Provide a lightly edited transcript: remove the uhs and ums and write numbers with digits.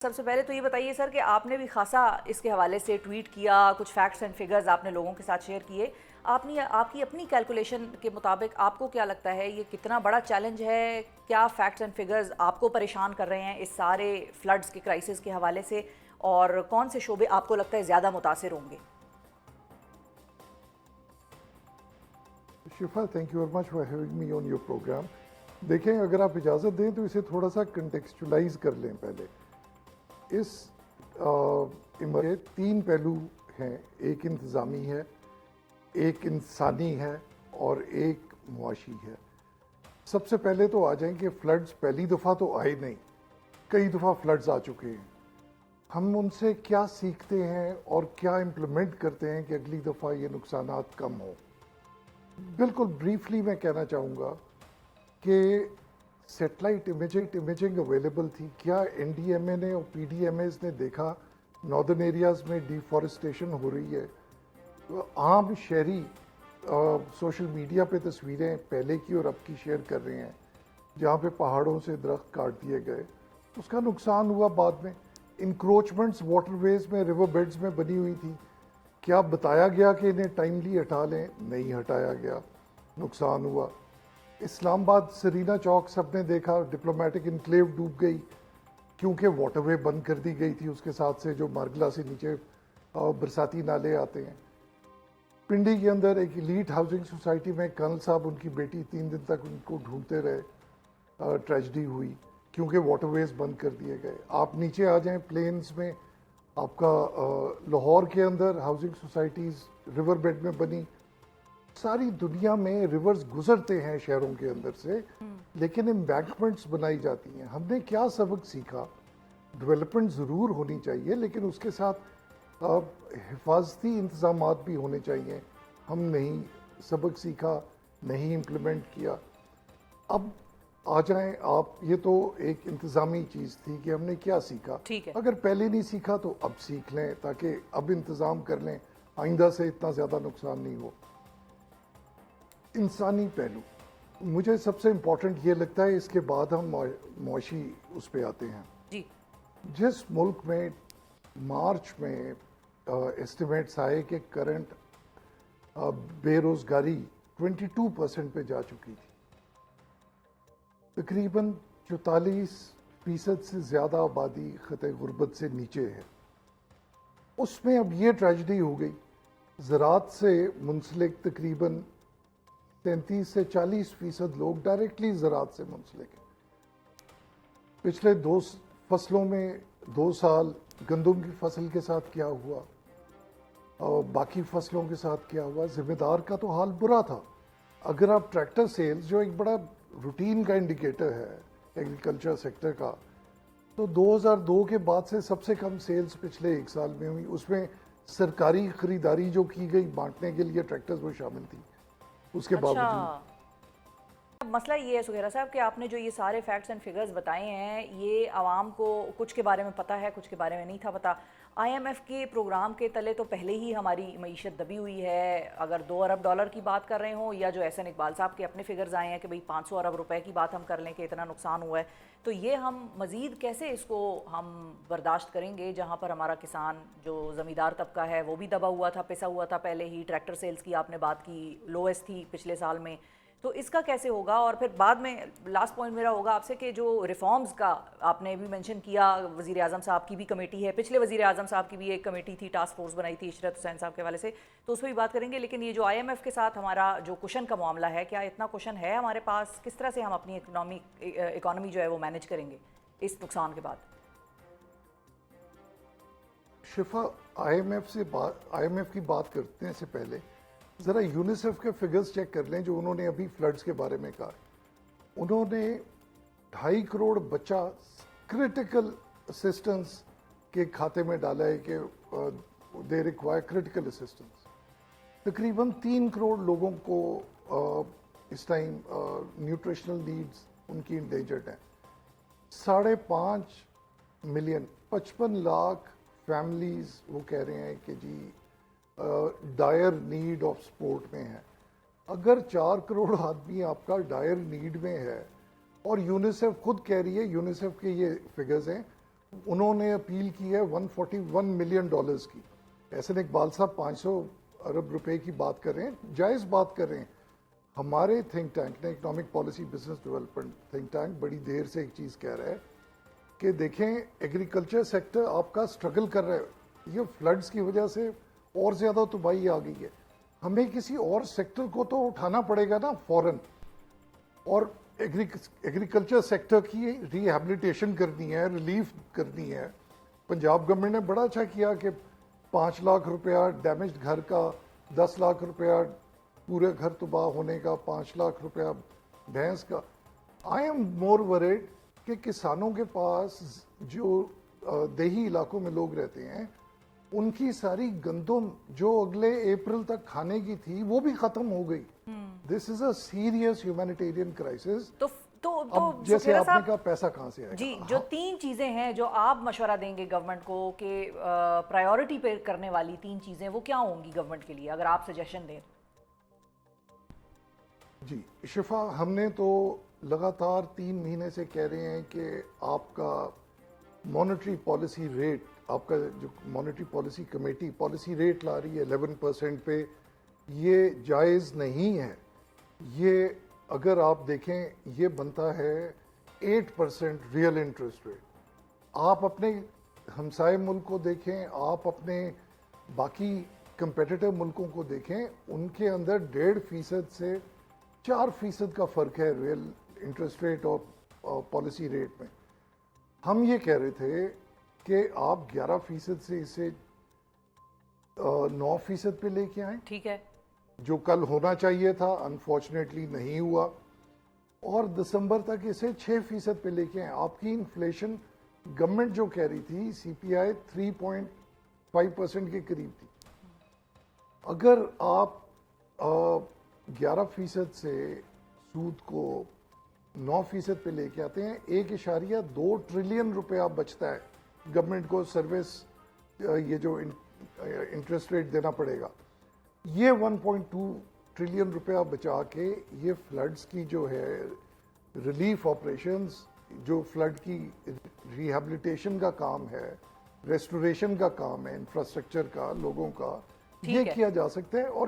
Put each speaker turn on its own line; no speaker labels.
سب سے پہلے تو یہ بتائیے سر کہ آپ نے بھی خاصا اس کے حوالے سے ٹویٹ کیا، کچھ فیکٹس اینڈ فگرز آپ نے لوگوں کے ساتھ شیئر کیے. آپ کی اپنی کیلکولیشن کے مطابق آپ کو کیا لگتا ہے یہ کتنا بڑا چیلنج ہے؟ کیا فیکٹس اینڈ فگرز آپ کو پریشان کر رہے ہیں اس سارے فلڈز کے کرائسس کے حوالے سے، اور کون سے شعبے آپ کو لگتا ہے زیادہ متاثر ہوں گے؟
شفا، thank you very much for having me on your program. دیکھیں، اگر آپ اجازت دیں تو اسے تھوڑا سا کنٹیکسچولائز کر لیں. پہلے اس کے تین پہلو ہیں، ایک انتظامی ہے، ایک انسانی ہے اور ایک معاشی ہے. سب سے پہلے تو آ جائیں کہ فلڈز پہلی دفعہ تو آئے نہیں، کئی دفعہ فلڈز آ چکے ہیں. ہم ان سے کیا سیکھتے ہیں اور کیا امپلیمنٹ کرتے ہیں کہ اگلی دفعہ یہ نقصانات کم ہوں. بالکل بریفلی میں کہنا چاہوں گا کہ سیٹلائٹ امیجنگ اویلیبل تھی. کیا این ڈی ایم اے نے اور پی ڈی ایم ایز نے دیکھا ناردرن ایریاز میں ڈیفارسٹیشن ہو رہی ہے؟ عام شہری سوشل میڈیا پہ تصویریں پہلے کی اور اب کی شیئر کر رہے ہیں جہاں پہ پہاڑوں سے درخت کاٹ دیے گئے. اس کا نقصان ہوا. بعد میں انکروچمنٹس واٹر ویز میں، ریور بیڈز میں بنی ہوئی تھی. کیا بتایا گیا کہ انہیں ٹائملی ہٹا لیں؟ نہیں ہٹایا گیا، نقصان ہوا. اسلام آباد سرینا چوک سب نے دیکھا، ڈپلومیٹک انکلیو ڈوب گئی کیونکہ واٹر وے بند کر دی گئی تھی. اس کے ساتھ سے جو مارگلا سے نیچے برساتی نالے آتے ہیں. پنڈی کے اندر ایک ایلیٹ ہاؤسنگ سوسائٹی میں کرنل صاحب، ان کی بیٹی 3 دن تک ان کو ڈھونڈتے رہے. ٹریجڈی ہوئی کیونکہ واٹر ویز بند کر دیے گئے. آپ نیچے آ جائیں پلینز میں، آپ کا لاہور کے اندر ہاؤسنگ سوسائٹیز ریور بیڈ میں بنی. ساری دنیا میں ریورز گزرتے ہیں شہروں کے اندر سے، لیکن امبینکمنٹس بنائی جاتی ہیں. ہم نے کیا سبق سیکھا؟ ڈیولپمنٹ ضرور ہونی چاہیے لیکن اس کے ساتھ حفاظتی انتظامات بھی ہونے چاہیے. ہم نہیں سبق سیکھا، نہیں امپلیمنٹ کیا. اب آ جائیں آپ، یہ تو ایک انتظامی چیز تھی کہ ہم نے کیا سیکھا.
ٹھیک ہے.
اگر پہلے نہیں سیکھا تو اب سیکھ لیں تاکہ اب انتظام کر لیں، آئندہ سے اتنا زیادہ نقصان نہیں ہو. انسانی پہلو مجھے سب سے امپورٹنٹ یہ لگتا ہے، اس کے بعد ہم معاشی اس پہ آتے ہیں.
جی.
جس ملک میں مارچ میں ایسٹیمیٹس آئے کہ کرنٹ بے روزگاری 22% پہ جا چکی تھی، تقریباً 44% سے زیادہ آبادی خطۂ غربت سے نیچے ہے. اس میں اب یہ ٹریجڈی ہو گئی، زراعت سے منسلک تقریباً 33 سے 40% لوگ ڈائریکٹلی زراعت سے منسلک ہیں. پچھلے 2 فصلوں میں 2 سال گندم کی فصل کے ساتھ کیا ہوا اور باقی فصلوں کے ساتھ کیا ہوا. ذمہ دار کا تو حال برا تھا. اگر آپ ٹریکٹر سیلز، جو ایک بڑا روٹین کا انڈیکیٹر ہے ایگریکلچر سیکٹر کا، تو 2002 کے بعد سے سب سے کم سیلز پچھلے 1 سال میں ہوئی. اس میں سرکاری خریداری جو کی گئی بانٹنے کے لیے ٹریکٹرز وہ شامل تھی. اس کے باوجود
مسئلہ یہ ہے سہیرا صاحب کہ آپ نے جو یہ سارے فیکٹس اینڈ فگرز بتائے ہیں، یہ عوام کو کچھ کے بارے میں پتہ ہے، کچھ کے بارے میں نہیں تھا پتہ. آئی ایم ایف کے پروگرام کے تلے تو پہلے ہی ہماری معیشت دبی ہوئی ہے. اگر $2 ارب کی بات کر رہے ہوں، یا جو احسن اقبال صاحب کے اپنے فگرز آئے ہیں کہ بھئی 500 ارب روپے کی بات ہم کر لیں کہ اتنا نقصان ہوا ہے، تو یہ ہم مزید کیسے اس کو ہم برداشت کریں گے جہاں پر ہمارا کسان جو زمیندار طبقہ ہے وہ بھی دبا ہوا تھا، پسا ہوا تھا. پہلے ہی ٹریکٹر سیلز کی آپ نے بات کی، لویسٹ تھی پچھلے سال میں. تو اس کا کیسے ہوگا؟ اور پھر بعد میں لاسٹ پوائنٹ میرا ہوگا آپ سے کہ جو ریفارمز کا آپ نے بھی مینشن کیا، وزیر اعظم صاحب کی بھی کمیٹی ہے، پچھلے وزیر اعظم صاحب کی بھی ایک کمیٹی تھی، ٹاسک فورس بنائی تھی عشرت حسین صاحب کے حوالے سے، تو اس پہ بھی بات کریں گے. لیکن یہ جو آئی ایم ایف کے ساتھ ہمارا جو کوشن کا معاملہ ہے، کیا اتنا کوشن ہے ہمارے پاس؟ کس طرح سے ہم اپنی اکانومی جو ہے وہ مینیج کریں گے اس نقصان کے بعد؟
شفا، آئی ایم ایف کی بات کرنے سے پہلے ذرا یونیسیف کے فگرز چیک کر لیں جو انہوں نے ابھی فلڈز کے بارے میں کہا. انہوں نے 2.5 کروڑ بچہ کریٹیکل اسسٹنس کے کھاتے میں ڈالا ہے کہ دے ریکوائر کریٹیکل اسسٹنس. تقریباً 3 کروڑ لوگوں کو اس ٹائم نیوٹریشنل نیڈز ان کی انڈینجرڈ ہیں. 5.5 ملین 55 لاکھ فیملیز وہ کہہ رہے ہیں کہ جی ڈائر نیڈ آف سپورٹ میں ہے. اگر 4 کروڑ آدمی آپ کا ڈائر نیڈ میں ہے، اور یونیسیف خود کہہ رہی ہے، یونیسیف کے یہ فگرز ہیں، انہوں نے اپیل کی ہے $141 ملین کی. احسن اقبال صاحب 500 ارب روپے کی بات کر رہے ہیں, جائز بات کر رہے ہیں. ہمارے تھنک ٹینک نے, economic policy business development think tank, بڑی دیر سے ایک چیز کہہ رہا ہے کہ دیکھیں ایگریکلچر سیکٹر آپ کا سٹرگل کر رہا ہے, یہ فلڈز کی وجہ سے اور زیادہ تباہی آ گئی ہے. ہمیں کسی اور سیکٹر کو تو اٹھانا پڑے گا نا فوراً, اور ایگریکلچر سیکٹر کی ریہیبلیٹیشن کرنی ہے, ریلیف کرنی ہے. پنجاب گورنمنٹ نے بڑا اچھا کیا کہ 5 لاکھ روپیہ ڈیمیجڈ گھر کا, 10 لاکھ روپیہ پورے گھر تباہ ہونے کا, 5 لاکھ روپیہ بھینس کا. آئی ایم مور ورڈ کہ کسانوں کے پاس جو دیہی علاقوں میں لوگ رہتے ہیں ان کی ساری گندم جو اگلے اپریل تک کھانے کی تھی وہ بھی ختم ہو گئی. دس از اے سیریس ہیومینیٹیرین کرائسس. اب جیسے آپ نے کہا پیسہ کہاں سے آئے گا.
جی, جو 3 چیزیں ہیں جو آپ مشورہ دیں گے گورنمنٹ کو کہ پرائیورٹی پہ کرنے والی 3 چیزیں, وہ کیا ہوں گی گورنمنٹ کے لیے, اگر آپ سجیشن دیں؟
جی شفا, ہم نے تو لگاتار 3 مہینے سے کہہ رہے ہیں کہ آپ کا مانیٹری پالیسی ریٹ, آپ کا جو monetary policy committee policy rate لا رہی ہے 11% پہ, یہ جائز نہیں ہے. یہ اگر آپ دیکھیں یہ بنتا ہے 8% ریئل انٹرسٹ ریٹ. آپ اپنے ہمسائے ملک کو دیکھیں, آپ اپنے باقی کمپیٹیٹو ملکوں کو دیکھیں, ان کے اندر 1.5% سے 4% کا فرق ہے ریئل انٹرسٹ ریٹ اور پالیسی ریٹ میں. ہم یہ کہہ رہے تھے کہ آپ 11% سے اسے 9% پہ لے کے آئیں.
ٹھیک ہے,
جو کل ہونا چاہیے تھا انفارچونیٹلی نہیں ہوا, اور دسمبر تک اسے 6% پہ لے کے آئیں. آپ کی انفلیشن گورنمنٹ جو کہہ رہی تھی CPI 3.5% کے قریب تھی. اگر آپ 11% سے سود کو 9% پہ لے کے آتے ہیں, 1.2 ٹریلین روپیہ بچتا ہے گورنمنٹ کو سروس, یہ جو انٹرسٹ ریٹ دینا پڑے گا. یہ 1.2 ٹریلین روپیہ بچا کے یہ فلڈز کی جو ہے ریلیف آپریشنز, جو فلڈ کی ریہیبلیٹیشن کا کام ہے, ریسٹوریشن کا کام ہے, انفراسٹرکچر کا, لوگوں کا, یہ کیا جا سکتا ہے. اور